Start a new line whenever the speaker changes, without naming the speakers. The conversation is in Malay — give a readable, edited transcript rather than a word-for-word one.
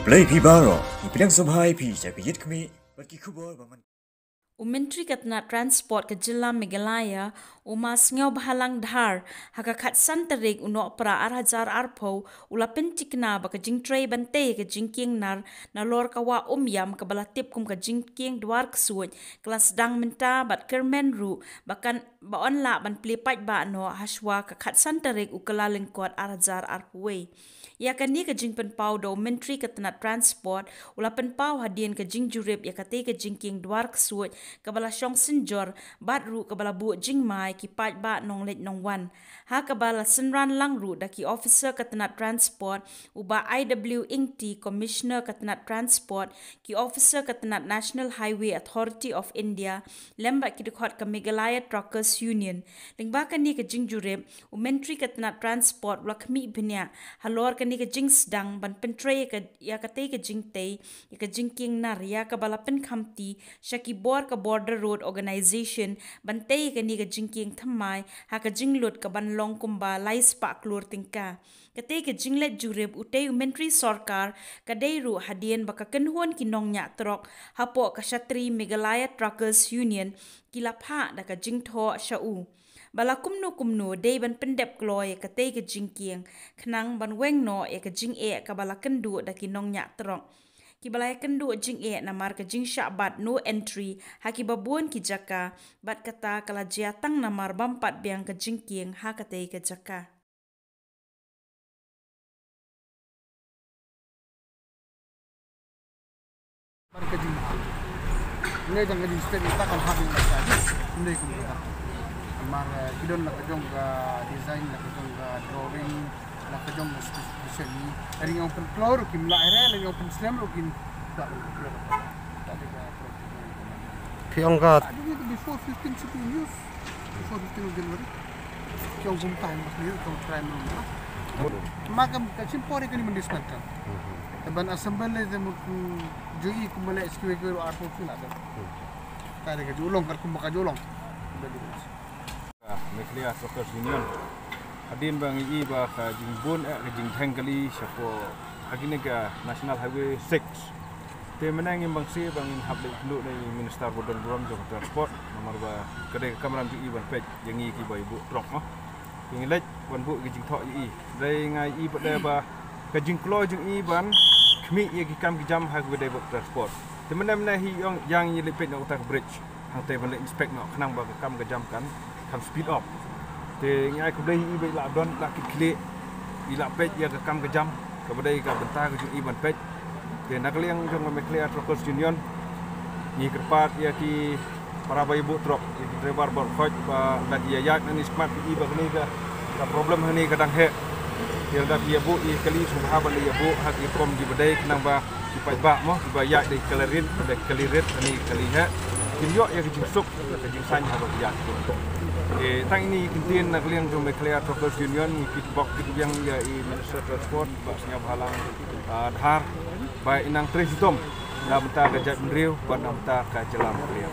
Play Pibaro, Ipidang Subhai Pi, Japit Kmi, but Kikubo, Baman.
Menteri Katna Transport ke Jilla Meghalaya umas ngau bahalang dhar hakakat santarik unok pra arhajar arpo ulapin tikna ba ke jingtray bante ke Jingkieng nar na lor kawa yam ke balatip kum ke Jingkieng Dwar Ksuid kelas dang menta bat kermen ru bahkan ba onla ban plipat ba no haswa kakat santarik u Kyllalyngkot arhajar arpwe. Iaka ni ke jingpen pau do Menteri Katna Transport ulapin pau hadian ke jingjurip yakate ke Jingkieng Dwar Ksuid kabala syong senjor batru kabala bu jingmai ki pat ba nong let nong wan ha kabala senran langru daki officer Katna Transport uba Kyllalyngkot Commissioner Katna Transport ki officer Katna National Highway Authority of India lemba ki dekhot ke Meghalaya Truckers Union lingba kan ni ke jingjurip u Menteri Katna Transport lakmi bnya halor kan ni ke jingsedang ban pentre ke ya kate ke jingtei ke Jingkieng nar ya kabala pen khamti shaki bor ka Border Road Organization bantai ke ni ke Jingkieng thamai ha ke jinglut ke ban long kumba lais pa klur tingka kate ke jinglet jurib utei Menteri Sarkar kadai ru hadian baka kenhuan kinong nya trok hapo ka Shatri Meghalaya Truckers Union kilapha da ka jingtho shau bala kumnu dei ban Pyndep kloy kate ke Jingkieng khnang ban weng no e ke jing e ka bala kendu da kinong nya trok ki balai kendu jing e namar ke jing syabat no entry haki babuan ki jaka bat kata kala jiatang namar bampat biang ke Jingkieng ha kate ke jaka
Marka jing ne jang di state ita kan habis lagi ne ku amar kidon nak jong ga design nak jong ga drawing nak jong special ni ari yang folklore kim la era yang slam kin tak
Kyllalyngkot
before 15 years before 15 January kyong bumtang mas ni kyong try mo magam kasimpore kan mendismantle taban assemble de mo jui kumala SQA ko arpo sila da tare ka julong kar kumaka julong
Meghalaya Truckers Union adin bang i ba ka jingbon ka jingkieng kali syapo agine ka National Highway 6 te menang bang si bang in habli lu dari Minister Bodon Brom jo transport nomor ba kade kamaram ju i ban pej yang i ki ba ibu trok no yang lek ban bu ki jingtho i dai ngai i ba ba ka jingklo jing i ban khmi ye ki kam ki jam ha ku dai bu transport te menam na hi yang i lepet no tak bridge hang te ban inspect no khnang ba ka kam ka jam kan kam speed up te ngai ku dai i ba la don la ki kle i la pej ya ka kam ka jam ka ba dai ka benta ka jing i ban pej te nakaliang jong Meghalaya Truckers Union ni kerpat ya ki para ibu truk ki driver bor khoj ba dan ia yak ni smart i ba ni ka problem ni kadang he dia da ki bu i kali subha ba li bu ha ki prom di badai nang ba ki pai ba mo ki ba yak dei kalirit da kalirit ni kali he kim yo ya ki suk ka jing san ha ba yak tang ini kintin nakaliang jong Meghalaya Truckers Union ni ki bok ki yang ya i Minister Transport ba senyap halang dhar baik inang tres hitom na benta ka jat mriu ban benta ka jelam mriu